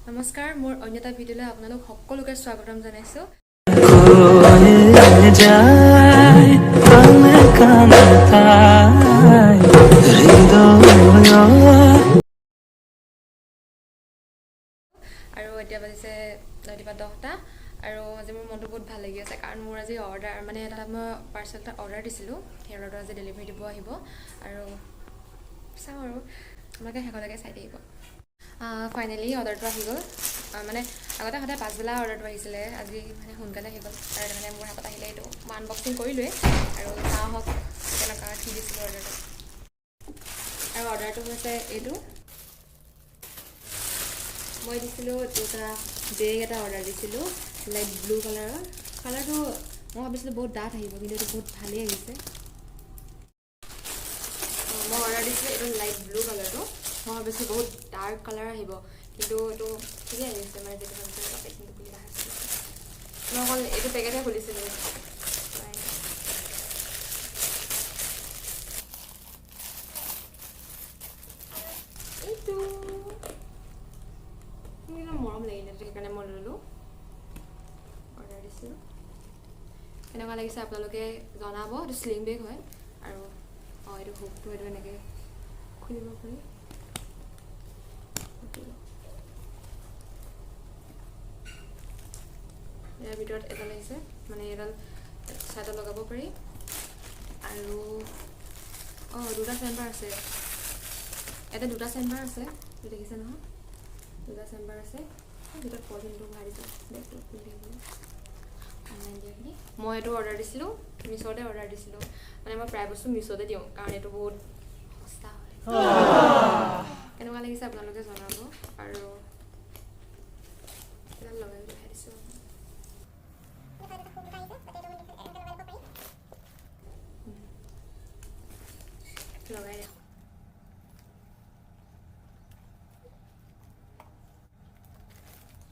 নমস্কাৰ মোৰ অন্যতা ভিডিঅ'লৈ আপোনালোক সকলোকে স্বাগতম জনাইছোঁ আৰু এতিয়া বাজিছে ৰাতিপুৱা 10টা আৰু আজি মোৰ মনটো বহুত ভাল লাগি আছে কাৰণ মোৰ আজি অৰ্ডাৰ মানে এটা মই পাৰ্চেল এটা অৰ্ডাৰ দিছিলোঁ সেই অৰ্ডাৰটো আজি ডেলিভাৰী দিব আহিব আৰু চাওঁ আৰু আপোনালোকে শেষলৈকে চাই থাকিব ফাইনেলি অৰ্ডাৰটো আহি গ'ল মানে আগতে সদায় পাছবেলা অৰ্ডাৰটো আহিছিলে আজি মানে সোনকালে আহি গ'ল আৰু মানে মোৰ হাতত আহিলে এইটো মই আনবক্সিং কৰিলোৱেই আৰু চাহক কেনেকুৱা কি দিছিলোঁ অৰ্ডাৰটো আৰু অৰ্ডাৰটো হৈছে এইটো মই দিছিলোঁ দুটা বেগ এটা অৰ্ডাৰ দিছিলোঁ লাইট ব্লু কালাৰৰ কালাৰটো মই ভাবিছিলোঁ বহুত ডাঠ আহিব কিন্তু এইটো বহুত ভালেই আহিছে মই অৰ্ডাৰ দিছিলোঁ এইটো লাইট ব্লু কালাৰটো মই ভাবিছোঁ বহুত ডাৰ্ক কালাৰ আহিব কিন্তু এইটো ঠিকেই আহিছে মানে যিটো ভাবিছিলোঁ পেকিংটো খুলি আহিছিলে মই অকল এইটো পেকেটহে খুলিছিলোঁ এইটো মৰম লাগিলে সেইকাৰণে মই ল'লোঁ অৰ্ডাৰ দিছিলোঁ কেনেকুৱা লাগিছে আপোনালোকে জনাব এইটো স্লিং বেগ হয় আৰু এইটো হুকটো এইটো এনেকৈ খুলিব পাৰি ইয়াৰ ভিতৰত এডাল আহিছে মানে এডাল ছাইডত লগাব পাৰি আৰু দুটা চেম্বাৰ আছে ইয়াতে দুটা চেম্বাৰ আছে দেখিছে নহয় দুটা চেম্বাৰ আছে ভিতৰত পলিথিনটো ভৰাই দিছোঁ বেগটো খুলি অনলাইন দিয়াখিনি মই এইটো অৰ্ডাৰ দিছিলোঁ মিছ'তে অৰ্ডাৰ দিছিলোঁ মানে মই প্ৰায় বস্তু মিছ'তে দিওঁ কাৰণ এইটো বহুত সস্তা হয় কেনেকুৱা লাগিছে আপোনালোকে জনাব আৰু লগাই দেখাই দিছোঁ লগাই দেখোঁ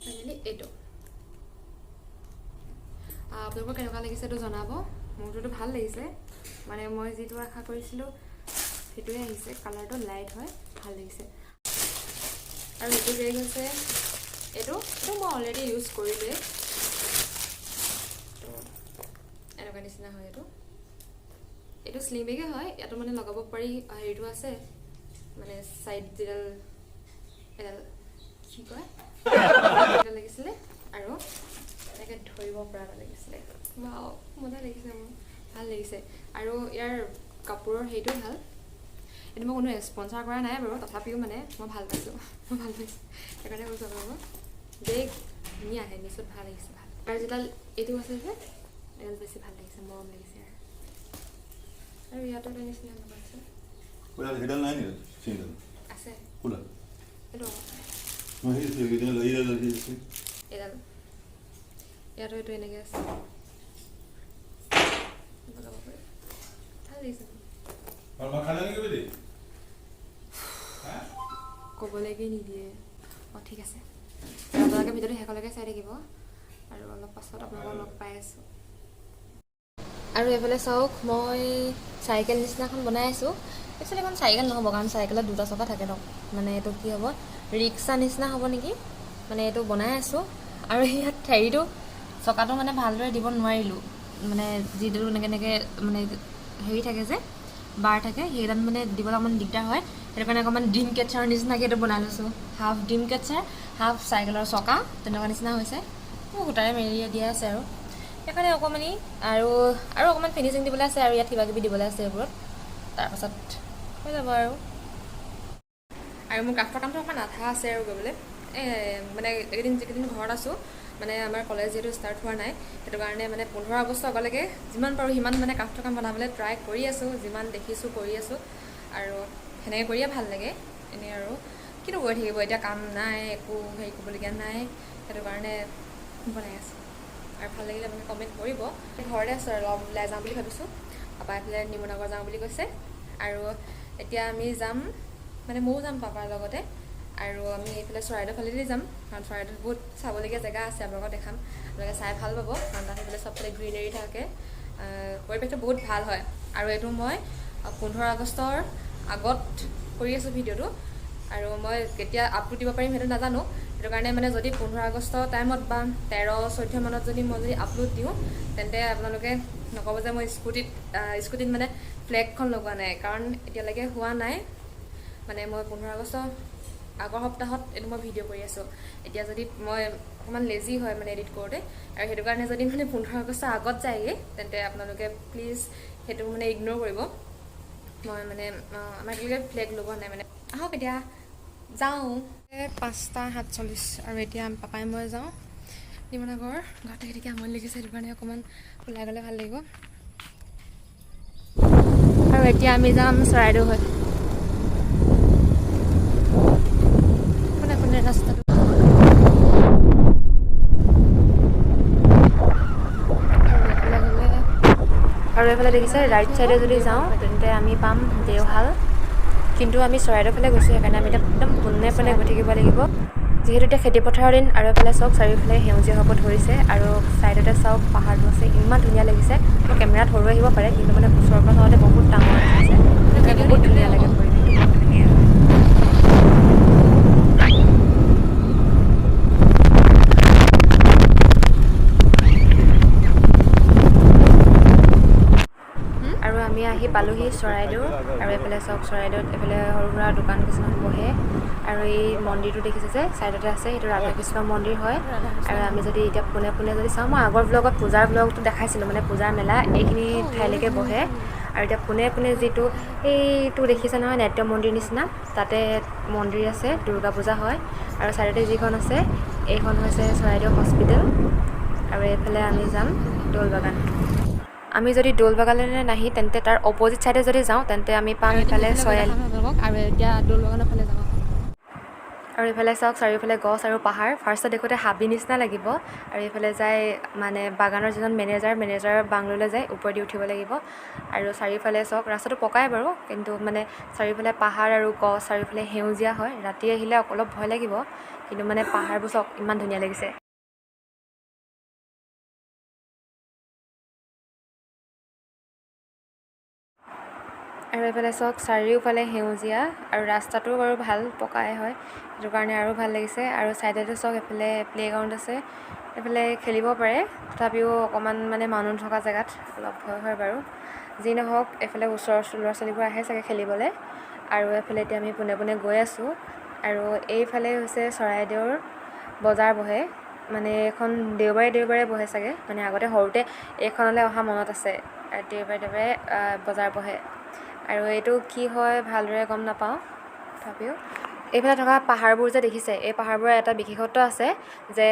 ফাইনেলি এইটো আপোনালোকৰ কেনেকুৱা লাগিছে এইটো জনাব মোৰটোতো ভাল লাগিছে মানে মই যিটো আশা কৰিছিলোঁ সেইটোৱে আহিছে কালাৰটো লাইট হয় ভাল লাগিছে আৰু এইটো বেগ হৈছে এইটো মই অলৰেডি ইউজ কৰিলোৱেই তো এনেকুৱা নিচিনা হয় এইটো স্লিং বেগে হয় ইয়াতো মানে লগাব পাৰি হেৰিটো আছে মানে ছাইড যিডাল এডাল কি কয় এটা লাগিছিলে আৰু এনেকৈ ধৰিব পৰা এটা লাগিছিলে মজা লাগিছে মোৰ ভাল লাগিছে আৰু ইয়াৰ কাপোৰৰ হেৰিটো ভাল এইটো মই কোনো স্পনচাৰ কৰা নাই বাৰু তথাপিও মানে মই ভাল পাইছোঁ সেইকাৰণে কৈছোঁ আপোনালোকক বেগ ধুনীয়া আহে মিছত ভাল লাগিছে ভাল আৰু যিডাল এইটো আছে যে এডাল বেছি ভাল লাগিছে মৰম লাগিছে আৰু ইয়াতো এটা নিচিনা লগা আছে আছে এডাল ইয়াতো এইটো এনেকৈ আছে লগাব পাৰি ভাল লাগিছে ক'বলৈকে নিদিয়ে ঠিক আছে আপোনালোকে ভিডিঅ'টো শেষলৈকে চাই থাকিব আৰু অলপ পাছত আপোনালোকক লগ পাই আছোঁ আৰু এইফালে চাওক মই চাইকেল নিচিনাখন বনাই আছোঁ একচুৱেলি এখন চাইকেল নহ'ব কাৰণ চাইকেলত দুটা চকা থাকে ন মানে এইটো কি হ'ব ৰিক্সা নিচিনা হ'ব নেকি মানে এইটো বনাই আছোঁ আৰু ইয়াত হেৰিটো চকাটো মানে ভালদৰে দিব নোৱাৰিলোঁ মানে যিটো এনেকৈ মানে হেৰি থাকে যে বাৰ থাকে সেইডাল মানে দিবলৈ অকণমান দিগদাৰ হয় সেইটো কাৰণে অকণমান ড্ৰিম কেটচাৰৰ নিচিনাকৈ এইটো বনাই লৈছোঁ হাফ ড্ৰিম কেটচাৰ হাফ চাইকেলৰ চকা তেনেকুৱা নিচিনা হৈছে মোৰ সূতাৰে মেৰি দিয়া আছে আৰু সেইকাৰণে অকণমানি আৰু অকণমান ফিনিচিং দিবলৈ আছে আৰু ইয়াত কিবা কিবি দিবলৈ আছে এইবোৰত তাৰপাছত হৈ যাব আৰু মোৰ ক্ৰাফ্টৰ কামটো অকণমান আধা আছে আৰু কৰিবলৈ মানে যিকেইদিন ঘৰত আছোঁ মানে আমাৰ কলেজ যিহেতু ষ্টাৰ্ট হোৱা নাই সেইটো কাৰণে মানে 15 আগষ্ট আগলৈকে যিমান পাৰোঁ সিমান মানে ক্ৰাফ্টৰ কাম বনাবলৈ ট্ৰাই কৰি আছোঁ যিমান দেখিছোঁ কৰি আছোঁ আৰু সেনেকৈ কৰিয়ে ভাল লাগে এনেই আৰু কিন্তু গৈ থাকিব এতিয়া কাম নাই একো হেৰি কৰিবলগীয়া নাই সেইটো কাৰণে বনাই আছোঁ আৰু ভাল লাগিলে আপুনি কমেণ্ট কৰিব ঘৰতে আছোঁ আৰু অলপ ওলাই যাওঁ বুলি ভাবিছোঁ পাপা এইফালে নিমনগৰ যাওঁ বুলি কৈছে আৰু এতিয়া আমি যাম মানে ময়ো যাম পাপাৰ লগতে আৰু আমি এইফালে চৰাইদেউ ফালেদি যাম কাৰণ চৰাইদেউত বহুত চাবলগীয়া জেগা আছে আপোনালোকক দেখাম আপোনালোকে চাই ভাল পাব কাৰণ তাত সেইফালে চবফালে গ্ৰীনেৰী থাকে পৰিৱেশটো বহুত ভাল হয় আৰু এইটো মই 15 আগষ্টৰ আগত কৰি আছোঁ ভিডিঅ'টো আৰু মই কেতিয়া আপলোড দিব পাৰিম সেইটো নাজানো। সেইটো কাৰণে মানে যদি 15 আগষ্ট টাইমত বা 13-14 মানত যদি মই আপলোড দিওঁ, তেন্তে আপোনালোকে নক'ব যে মই স্কুটিত মানে ফ্লেগখন লগোৱা নাই, কাৰণ এতিয়ালৈকে হোৱা নাই। মানে মই 15 আগষ্ট আগৰ সপ্তাহত এইটো মই ভিডিঅ' কৰি আছোঁ। এতিয়া যদি মই অকণমান লেজি হয় মানে এডিট কৰোঁতে, আৰু সেইটো কাৰণে যদি মানে 15 আগষ্টৰ আগত যায়গৈ, তেন্তে আপোনালোকে প্লিজ সেইটো মানে ইগন'ৰ কৰিব। মই মানে আমাৰ এতিয়ালৈকে ফ্লেগ লগোৱা নাই মানে। আহক এতিয়া যাওঁ। 5:47 আৰু এতিয়া পাপাই মই যাওঁ নিমনাগৰ। ঘৰত থাকি থাকি আমনি লাগিছে, সেইটো কাৰণে অকণমান ওলাই গ'লে ভাল লাগিব। আৰু এতিয়া আমি যাম চৰাইদেউ হৈ। কোনে কোনে ৰাস্তাটো আৰু এইফালে দেখিছে ৰাইট চাইডে যদি যাওঁ তেন্তে আমি পাম দেওশাল। কিন্তু আমি চৰাইদেউ ফালে গৈছোঁ, সেইকাৰণে আমি একদম পোনে পোনে গৈ থাকিব লাগিব, যিহেতু এতিয়া খেতিপথাৰৰ দিন। আৰু এইফালে চাওক চাৰিওফালে সেউজীয়া হ'ব ধৰিছে, আৰু ছাইডতে চাওক পাহাৰটো আছে, ইমান ধুনীয়া লাগিছে। মই কেমেৰাত সৰু আহিব পাৰে, কিন্তু মানে ওচৰৰ পৰা চাওঁতে বহুত ডাঙৰ হৈছে, বহুত ধুনীয়া লাগে পৰিৱেশটো। আৰু আমি আহি পালোহি চৰাইদেউ। আৰু এইফালে চাওক চৰাইদেউত এইফালে সৰু সুৰা দোকান কিছুমান বহে, আৰু এই মন্দিৰটো দেখিছে যে ছাইডতে আছে, সেইটো ৰাধা কৃষ্ণ মন্দিৰ হয়। আৰু আমি যদি এতিয়া পোনে পোনে যদি চাওঁ, মই আগৰ ব্লগত পূজাৰ ব্লগটো দেখাইছিলোঁ, মানে পূজাৰ মেলা এইখিনি ঠাইলৈকে বহে। আৰু এতিয়া পোনে পোনে যিটো এইটো দেখিছে নহয় নাট্য মন্দিৰ নিচিনা, তাতে মন্দিৰ আছে, দুৰ্গা পূজা হয়। আৰু ছাইডতে যিখন আছে এইখন হৈছে চৰাইদেউ হস্পিটেল। আৰু এইফালে আমি যাম দৌল বাগান। আমি যদি দৌল বাগানলৈ নাহি তেন্তে তাৰ অপজিট ছাইডে যদি যাওঁ, তেন্তে আমি পাম ইফালে চৰাইদেউ। আৰু এতিয়া দৌল বাগানৰ ফালে যাওঁ। আৰু এইফালে চাওক চাৰিওফালে গছ আৰু পাহাৰ। ফাৰ্ষ্টত দেখোঁতে হাবি নিচিনা লাগিব, আৰু এইফালে যায় মানে বাগানৰ যিজন মেনেজাৰ বাংলোলৈ যায়, ওপৰেদি উঠিব লাগিব। আৰু চাৰিওফালে চাওক ৰাস্তাটো পকাই বাৰু, কিন্তু মানে চাৰিওফালে পাহাৰ আৰু গছ, চাৰিওফালে সেউজীয়া হয়। ৰাতি আহিলে অলপ ভয় লাগিব, কিন্তু মানে পাহাৰবোৰ চাওক ইমান ধুনীয়া লাগিছে। আৰু এইফালে চাওক চাৰিওফালে সেউজীয়া, আৰু ৰাস্তাটো বাৰু ভাল পকাই হয়, সেইটো কাৰণে আৰু ভাল লাগিছে। আৰু ছাইডতে চাওক এইফালে প্লে'গ্ৰাউণ্ড আছে, এইফালে খেলিব পাৰে, তথাপিও অকণমান মানে মানুহ থকা জেগাত অলপ ভয় হয় বাৰু। যি নহওক এইফালে ওচৰৰ ল'ৰা ছোৱালীবোৰ আহে চাগে খেলিবলৈ। আৰু এইফালে এতিয়া আমি পোনে পোনে গৈ আছোঁ, আৰু এইফালে হৈছে চৰাইদেউৰ বজাৰ বহে, মানে এইখন দেওবাৰে বহে চাগে, মানে আগতে সৰুতে এইখনলৈ অহা মনত আছে। দেওবাৰে বজাৰ বহে, আৰু এইটো কি হয় ভালদৰে গম নাপাওঁ। তথাপিও এইফালে থকা পাহাৰবোৰ যে দেখিছে, এই পাহাৰবোৰৰ এটা বিশেষত্ব আছে যে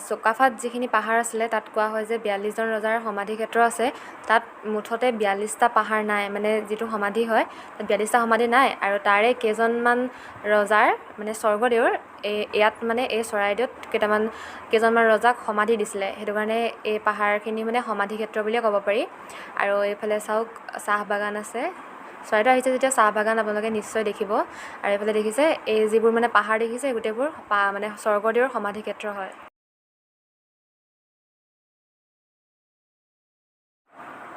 চুকাফাত যিখিনি পাহাৰ আছিলে, তাত কোৱা হয় যে 42জন ৰজাৰ সমাধি ক্ষেত্ৰ আছে। তাত মুঠতে 42টা পাহাৰ নাই, মানে যিটো সমাধি হয় তাত 42টা সমাধি নাই। আৰু তাৰে কেইজনমান ৰজাৰ মানে স্বৰ্গদেউৰ ইয়াত মানে এই চৰাইদেউত কেইজনমান ৰজাক সমাধি দিছিলে, সেইটো কাৰণে এই পাহাৰখিনি মানে সমাধি ক্ষেত্ৰ বুলিয়ে ক'ব পাৰি। আৰু এইফালে চাওক চাহ বাগান আছে। চৰাইদেউ আহিছে যেতিয়া চাহ বাগান আপোনালোকে নিশ্চয় দেখিব। আৰু এইফালে দেখিছে এই যিবোৰ মানে পাহাৰ দেখিছে, গোটেইবোৰ মানে স্বৰ্গদেউৰ সমাধি ক্ষেত্ৰ হয়।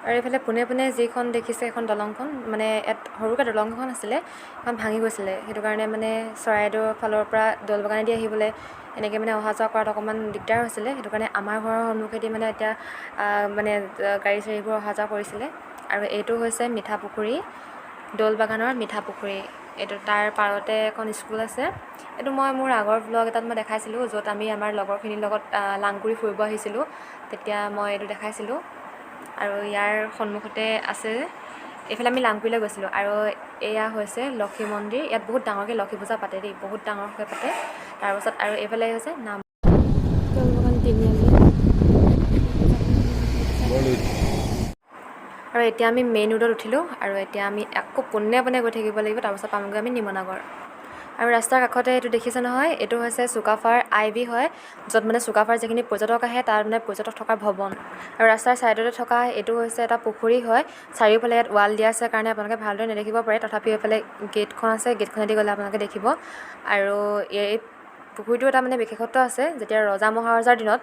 আৰু এইফালে পোনে পোনে যিখন দেখিছে এখন দলংখন, মানে ইয়াত সৰুকৈ দলং এখন আছিলে, এখন ভাঙি গৈছিলে, সেইটো কাৰণে মানে চৰাইদেউৰ ফালৰ পৰা দৌল বাগানেদি আহিবলৈ এনেকৈ মানে অহা যোৱা কৰাত অকণমান দিগদাৰ হৈছিলে। সেইটো কাৰণে আমাৰ ঘৰৰ সন্মুখেদি মানে এতিয়া মানে গাড়ী চাড়ীবোৰ অহা যোৱা কৰিছিলে। আৰু এইটো হৈছে মিঠা পুখুৰী, দৌল বাগানৰ মিঠা পুখুৰী। এইটো তাৰ পাৰতে এখন স্কুল আছে। এইটো মই মোৰ আগৰ ব্লগ এটাত মই দেখাইছিলোঁ, য'ত আমি আমাৰ লগৰখিনিৰ লগত লাংকুৰি ফুৰিব আহিছিলোঁ, তেতিয়া মই এইটো দেখাইছিলোঁ। আৰু ইয়াৰ সন্মুখতে আছে, এইফালে আমি লাংকুৰিলৈ গৈছিলোঁ। আৰু এয়া হৈছে লক্ষী মন্দিৰ, ইয়াত বহুত ডাঙৰকৈ লক্ষী পূজা পাতে দেই, বহুত ডাঙৰকৈ পাতে। তাৰপাছত আৰু এইফালে হৈছে নাম আৰু এতিয়া আমি মেইন ৰোডত উঠিলোঁ, আৰু এতিয়া আমি আকৌ পোনে পোনে গৈ থাকিব লাগিব, তাৰপাছত পামগৈ আমি নিমনাগৰ। আৰু ৰাস্তাৰ কাষতে এইটো দেখিছে নহয়, এইটো হৈছে চুকাফাৰ IB হয়, য'ত মানে চুকাফাৰ যিখিনি পৰ্যটক আহে তাত মানে পৰ্যটক থকাৰ ভৱন। আৰু ৰাস্তাৰ ছাইডতে থকা এইটো হৈছে এটা পুখুৰী হয়। চাৰিওফালে ইয়াত ৱাল দিয়া আছে কাৰণে আপোনালোকে ভালদৰে নেদেখিব পাৰে, তথাপিও এইফালে গেটখন আছে, গেটখনেদি গ'লে আপোনালোকে দেখিব। আৰু এই পুখুৰীটো এটা মানে বিশেষত্ব আছে, যেতিয়া ৰজা মহাৰজাৰ দিনত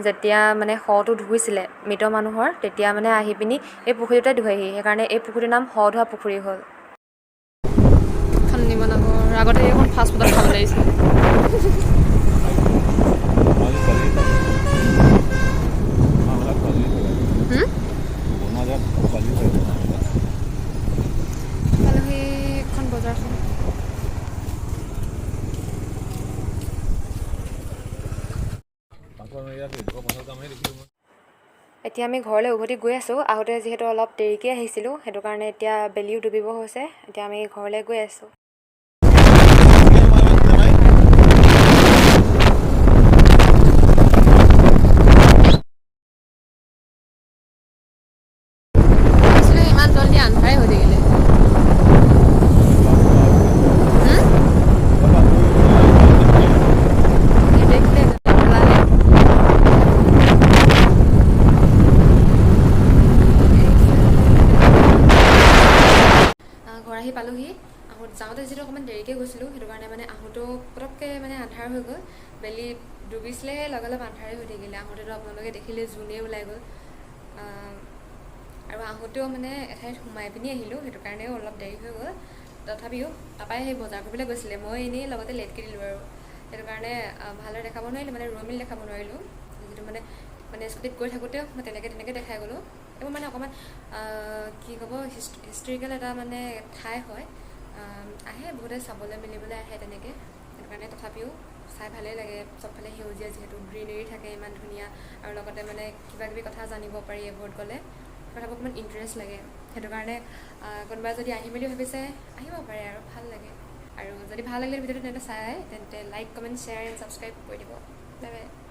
যেতিয়া মানে শটো ধুইছিলে মৃত মানুহৰ, তেতিয়া মানে আহি পিনি এই পুখুৰীটোতে ধুৱেহি, সেইকাৰণে এই পুখুৰীটোৰ নাম শ ধোৱা পুখুৰী হ'ল। নিমনাগৰ আৰু আগতে এখন ফাষ্ট ফুডত খাব লাগিছিল পালোহি এখন বজাৰখন এতিয়া আমি ঘৰলৈ উভতি গৈ আছোঁ আহোঁতে যিহেতু অলপ দেৰিকৈ আহিছিলোঁ সেইটো কাৰণে এতিয়া বেলিও ডুবিব হৈছে এতিয়া আমি ঘৰলৈ গৈ আছোঁ ইমান জলদি আন্ধাৰে হৈ থাকিলে ঘৰ আহি পালোহি যাওঁতে যিটো অকণমান দেৰিকৈ গৈছিলোঁ সেইটো কাৰণে মানে আহোঁতেও পটককৈ মানে আন্ধাৰ হৈ গ'ল বেলি ডুবিছিলে লগে লগে আন্ধাৰে হৈ থাকিলে আহোঁতেতো আপোনালোকে দেখিলে জোনেই ওলাই গ'ল আৰু আহোঁতেও মানে এঠাইত সোমাই পিনি আহিলোঁ সেইটো কাৰণেও অলপ দেৰি হৈ গ'ল তথাপিও তাৰপৰাই সেই বজাৰ কৰিবলৈ গৈছিলে মই এনেই লগতে লেটকৈ দিলোঁ আৰু সেইটো কাৰণে ভালদৰে দেখাব নোৱাৰিলোঁ মানে ৰৈ মেলি দেখাব নোৱাৰিলোঁ যিটো মানে স্কুটিত গৈ থাকোঁতেও মই তেনেকৈ দেখাই গ'লোঁ এইবোৰ মানে অকণমান কি ক'ব হিষ্টৰিকেল এটা মানে ঠাই হয় আহে বহুতে চাবলৈ মেলিবলৈ আহে তেনেকৈ সেইটো কাৰণে তথাপিও চাই ভালেই লাগে চবফালে সেউজীয়া যিহেতু গ্ৰীনেৰী থাকে ইমান ধুনীয়া আৰু লগতে মানে কিবা কিবি কথা জানিব পাৰি এইবোৰত গ'লে কথাবোৰ অকণমান ইণ্টাৰেষ্ট লাগে সেইটো কাৰণে কোনোবাই যদি আহিম বুলি ভাবিছে আহিব পাৰে আৰু ভাল লাগে আৰু যদি ভাল লাগিলে ভিডিঅ'টো তেন্তে চাই তেন্তে like comment share and subscribe কৰি দিব বাই বাই